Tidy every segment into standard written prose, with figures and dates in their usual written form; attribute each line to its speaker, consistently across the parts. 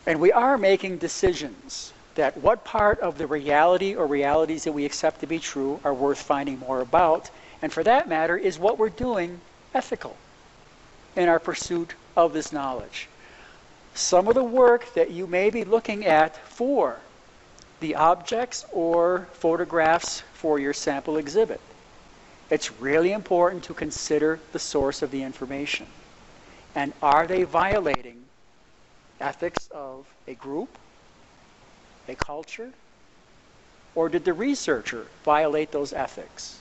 Speaker 1: And we are making decisions that what part of the reality or realities that we accept to be true are worth finding more about. And for that matter, is what we're doing ethical in our pursuit of this knowledge? Some of the work that you may be looking at for the objects or photographs for your sample exhibit, it's really important to consider the source of the information. And are they violating ethics of a group, a culture, or did the researcher violate those ethics?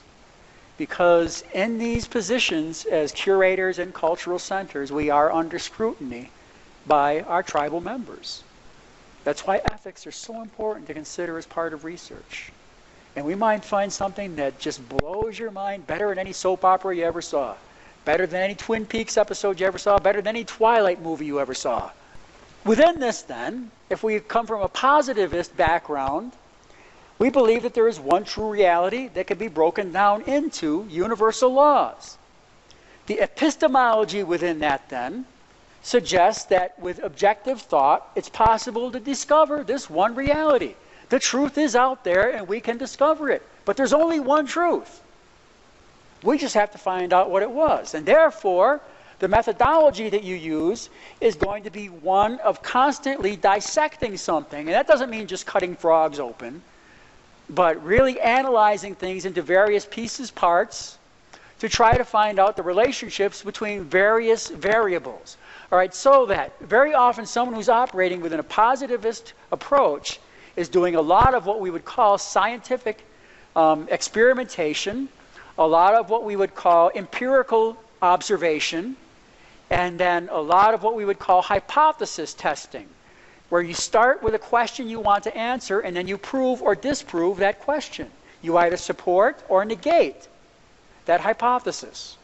Speaker 1: Because in these positions as curators and cultural centers, we are under scrutiny by our tribal members. That's why ethics are so important to consider as part of research. And we might find something that just blows your mind better than any soap opera you ever saw, better than any Twin Peaks episode you ever saw, better than any Twilight movie you ever saw. Within this, then, if we come from a positivist background, we believe that there is one true reality that can be broken down into universal laws. The epistemology within that, then, suggests that with objective thought, it's possible to discover this one reality. The truth is out there, and we can discover it. But there's only one truth. We just have to find out what it was. And therefore, the methodology that you use is going to be one of constantly dissecting something. And that doesn't mean just cutting frogs open, but really analyzing things into various pieces, parts, to try to find out the relationships between various variables. All right, so that very often someone who's operating within a positivist approach is doing a lot of what we would call scientific experimentation, a lot of what we would call empirical observation, and then a lot of what we would call hypothesis testing, where you start with a question you want to answer, and then you prove or disprove that question. You either support or negate that hypothesis.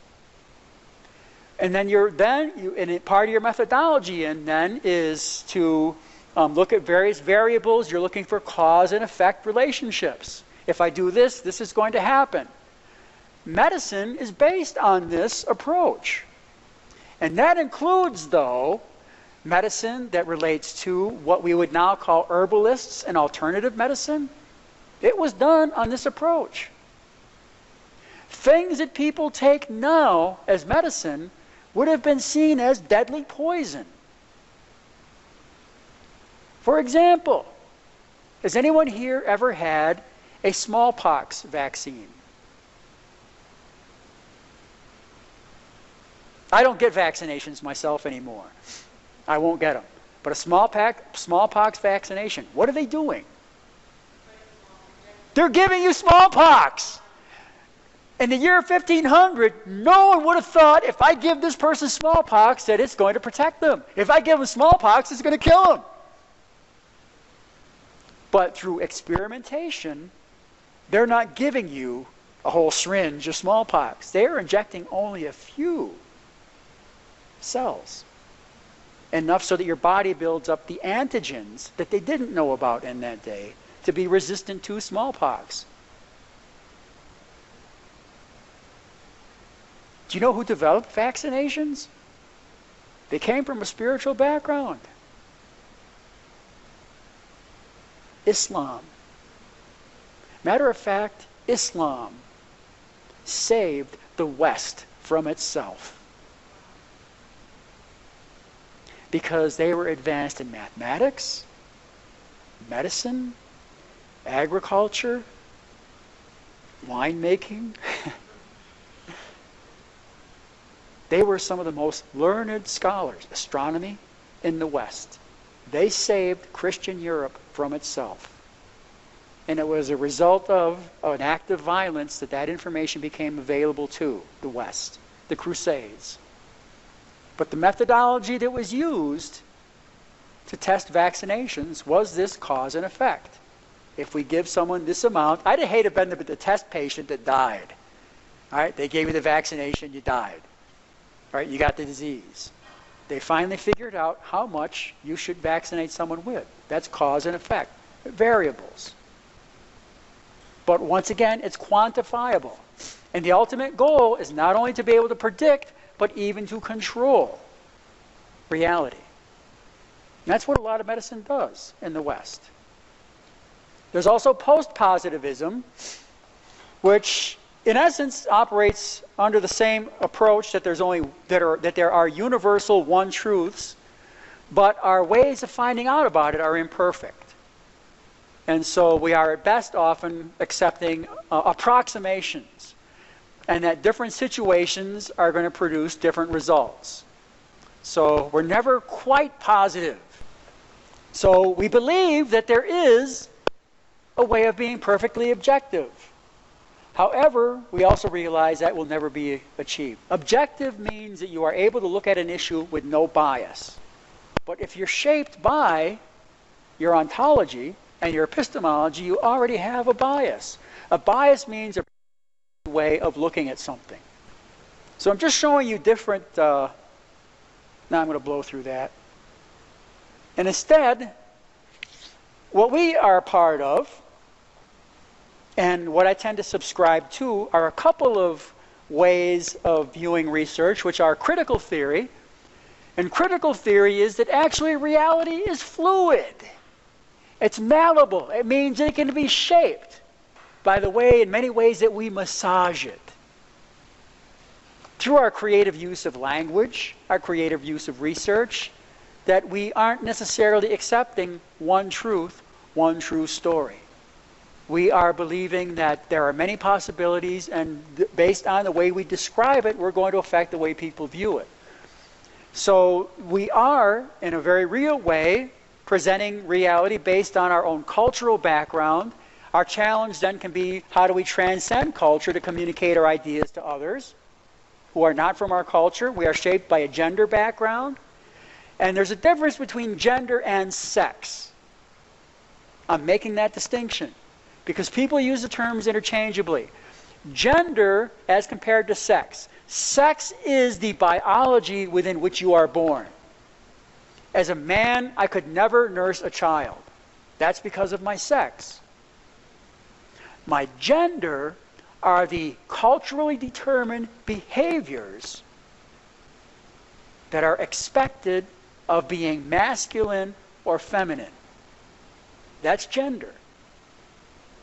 Speaker 1: And then and part of your methodology is to look at various variables. You're looking for cause and effect relationships. If I do this, this is going to happen. Medicine is based on this approach. And that includes, though, medicine that relates to what we would now call herbalists and alternative medicine. It was done on this approach. Things that people take now as medicine would have been seen as deadly poison. For example, has anyone here ever had a smallpox vaccine? I don't get vaccinations myself anymore. I won't get them. But a smallpox vaccination, what are they doing? They're giving you smallpox. In the year 1500, no one would have thought if I give this person smallpox that it's going to protect them. If I give them smallpox, it's going to kill them. But through experimentation, they're not giving you a whole syringe of smallpox. They're injecting only a few cells. Enough so that your body builds up the antigens that they didn't know about in that day to be resistant to smallpox. Do you know who developed vaccinations? They came from a spiritual background. Islam. Matter of fact, Islam saved the West from itself, because they were advanced in mathematics, medicine, agriculture, winemaking. They were some of the most learned scholars, astronomy, in the West. They saved Christian Europe from itself. And it was a result of an act of violence that information became available to the West, the Crusades. But the methodology that was used to test vaccinations was this cause and effect. If we give someone this amount, I'd hate to have been the test patient that died. All right, they gave you the vaccination, you died. All right, you got the disease. They finally figured out how much you should vaccinate someone with. That's cause and effect. Variables. But once again, it's quantifiable. And the ultimate goal is not only to be able to predict, but even to control reality. And that's what a lot of medicine does in the West. There's also post-positivism, which in essence operates under the same approach that there are universal one truths, but our ways of finding out about it are imperfect. And so we are at best often accepting approximations, and that different situations are going to produce different results. So we're never quite positive. So we believe that there is a way of being perfectly objective. However, we also realize that will never be achieved. Objective means that you are able to look at an issue with no bias. But if you're shaped by your ontology and your epistemology, you already have a bias. A bias means a way of looking at something. So I'm just showing you different... now I'm going to blow through that. And instead, what we are a part of, and what I tend to subscribe to, are a couple of ways of viewing research, which are critical theory. And critical theory is that actually reality is fluid. It's malleable. It means it can be shaped by the way, in many ways, that we massage it. Through our creative use of language, our creative use of research, that we aren't necessarily accepting one truth, one true story. We are believing that there are many possibilities, and based on the way we describe it, we're going to affect the way people view it. So we are, in a very real way, presenting reality based on our own cultural background. Our challenge then can be, how do we transcend culture to communicate our ideas to others who are not from our culture? We are shaped by a gender background. And there's a difference between gender and sex. I'm making that distinction because people use the terms interchangeably. Gender as compared to sex. Sex is the biology within which you are born. As a man, I could never nurse a child. That's because of my sex. My gender are the culturally determined behaviors that are expected of being masculine or feminine. That's gender.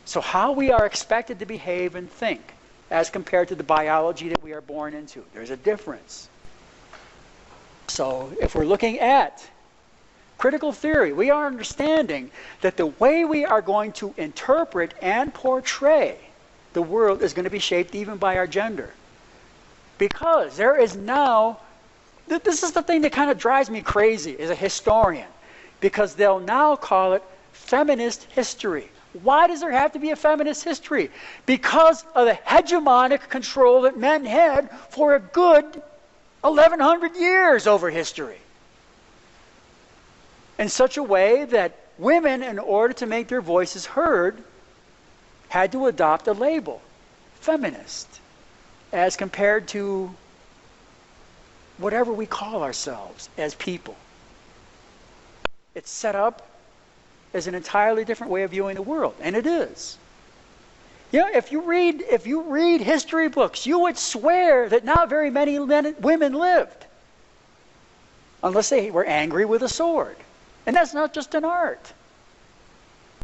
Speaker 1: So how we are expected to behave and think as compared to the biology that we are born into. There's a difference. So if we're looking at critical theory, we are understanding that the way we are going to interpret and portray the world is going to be shaped even by our gender. Because there is now, this is the thing that kind of drives me crazy as a historian, because they'll now call it feminist history. Why does there have to be a feminist history? Because of the hegemonic control that men had for a good 1,100 years over history. In such a way that women, in order to make their voices heard, had to adopt a label, feminist, as compared to whatever we call ourselves as people. It's set up as an entirely different way of viewing the world, and it is. You know, if you read history books, you would swear that not very many women lived, unless they were angry with a sword. And that's not just an art.